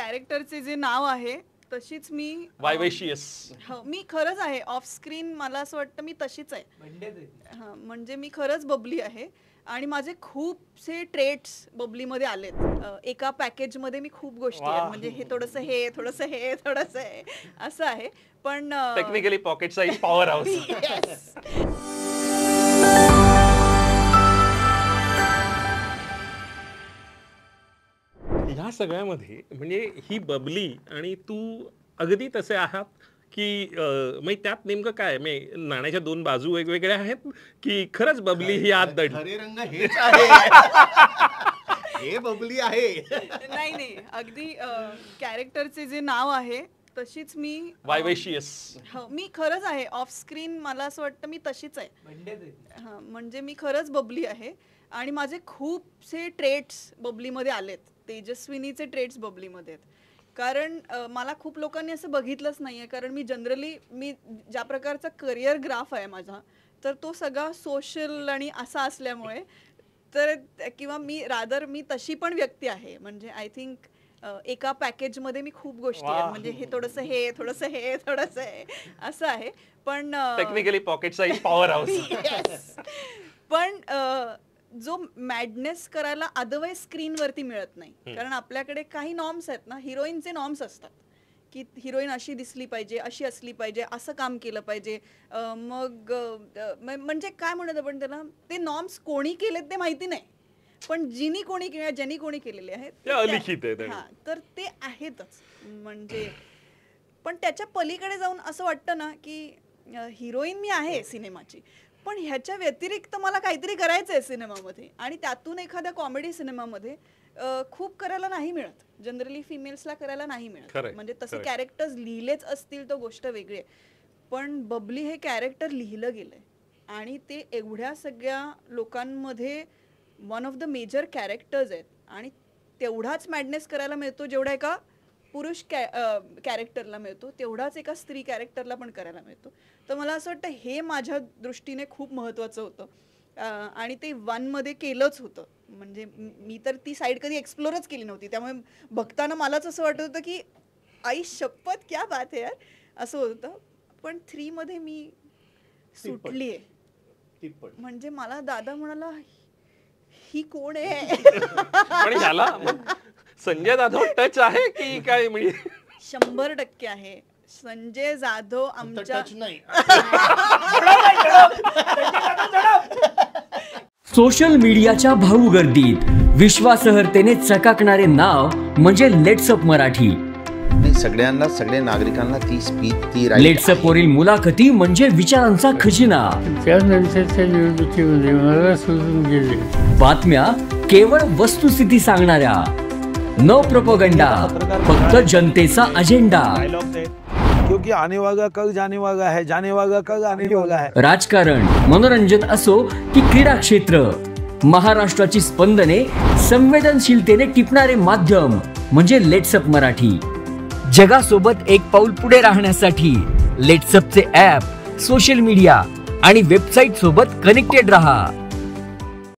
कॅरेक्टरचे जे नाव आहे तशीच मी वायवेशियस. मी खरंच आहे. ऑफ स्क्रीन मला असं वाटतं मी तशीच आहे. म्हणजे मी खरंच बबली आहे आणि माझे खूपसे ट्रेट्स बबलीमध्ये आलेत. एका पॅकेजमध्ये मी खूप गोष्टी आहेत. म्हणजे हे थोडंसं हे थोडंसं हे थोडंसं हे असं आहे. पण technically pocket size power house. ह्या सगळ्यामध्ये म्हणजे ही बबली आणि तू अगदी तसे आहात की मग त्यात नेमकं काय नाण्याच्या दोन बाजू वेगवेगळ्या आहेत की खरंच बबली ही आत दडी? खरे रंग हेच आहे. हे बबली आहे. नाही अगदी कॅरेक्टरचे जे नाव आहे तशीच मी वायवेशियस. मी खरंच आहे. ऑफ स्क्रीन मला असं वाटतं मी तशीच आहे. म्हणजे मी खरंच बबली आहे आणि माझे खूपसे ट्रेट्स बबलीमध्ये आलेत. तेजस्विनीचे ट्रेट्स बबलीमध्ये आहेत. कारण मला खूप लोकांनी असं बघितलंच नाहीये. कारण मी जनरली ज्या प्रकारचा करिअर ग्राफ आहे माझा तर तो सगळा सोशल आणि असा असल्यामुळे तर किंवा मी तशी पण व्यक्ती आहे. म्हणजे आय थिंक एका पॅकेजमध्ये मी खूप गोष्टी आहेत. म्हणजे हे थोडंसं हे थोडंसं हे थोडंसं हे असं आहे. पण technically pocket size power house. पण जो मॅडनेस करायला अदरवाईज स्क्रीनवरती मिळत नाही. कारण आपल्याकडे काही नॉर्म्स आहेत ना. हिरोईनचे नॉर्म्स असतात की हिरोईन अशी दिसली पाहिजे, अशी असली पाहिजे, असं काम केलं पाहिजे. मग म्हणजे काय म्हणत आपण त्याला, ते नॉर्म्स कोणी केलेत ते माहिती नाही, पण ज्यांनी कोणी केलेले आहेत तर ते आहेतच. म्हणजे पण त्याच्या पलीकडे जाऊन असं वाटतं ना की हिरोईन मी आहे सिनेमाची, पण ह्याच्या व्यतिरिक्त मला काहीतरी करायचं आहे सिनेमामध्ये आणि त्यातून एखाद्या कॉमेडी सिनेमामध्ये खूप करायला नाही मिळत. जनरली फिमेल्सला करायला नाही मिळत. म्हणजे तसे कॅरेक्टर्स लिहिलेच असतील तर गोष्ट वेगळी आहे. पण बबली हे कॅरेक्टर लिहिलं गेलंय आणि ते एवढ्या सगळ्या लोकांमध्ये one of the major characters आहेत आणि तेवढाच मॅडनेस करायला मिळतो जेवढा एका पुरुष कॅरेक्टरला मिळतो, तेवढाच एका स्त्री कॅरेक्टरला पण करायला मिळतो. तर मला असं वाटतं हे माझ्या दृष्टीने खूप महत्त्वाचं होतं आणि ते वनमध्ये केलंच होतं. म्हणजे मी तर ती साईड कधी एक्सप्लोरच केली नव्हती. त्यामुळे बघताना मलाच असं वाटत होतं की आई शपथ क्या बात आहे यार असं होतं. पण 3 मध्ये मी सुटली आहे. म्हणजे मला दादा म्हणाला ही कोण आहे. पण ह्याला संजय जाधव टच आहे की काय? म्हणजे 100% आहे. संजय जाधव आमच्या सोशल मीडियाच्या भाऊ गर्दीत विश्वासार्हतेने चकाकणारे नाव म्हणजे लेट्सअप मराठी. सगळ्यांना, सगळ्या नागरिकांना ती स्पीच, ती लेट्सअप वरील मुलाखती म्हणजे विचारांचा खजिना. त्यानंतरच्या निवडणुकीमध्ये मला सोडून गेले. बातम्या केवळ वस्तुस्थिती सांगणाऱ्या, न प्रोपगंडा, फक्त जनतेचा अजेंडा. क्योंकि आने वाला कल जाने वाला है, जाने वाला कल आने वाला है. राजकारण, मनोरंजन असो की क्रीडा क्षेत्र, महाराष्ट्राची स्पंदने संवेदनशीलतेने टिपणारे माध्यम म्हणजे लेट्सअप मराठी. जगासोबत एक पाऊल पुढे राहण्यासाठी लेट्सअपचे ॲप, सोशल मीडिया आणि वेबसाईट सोबत कनेक्टेड रहा.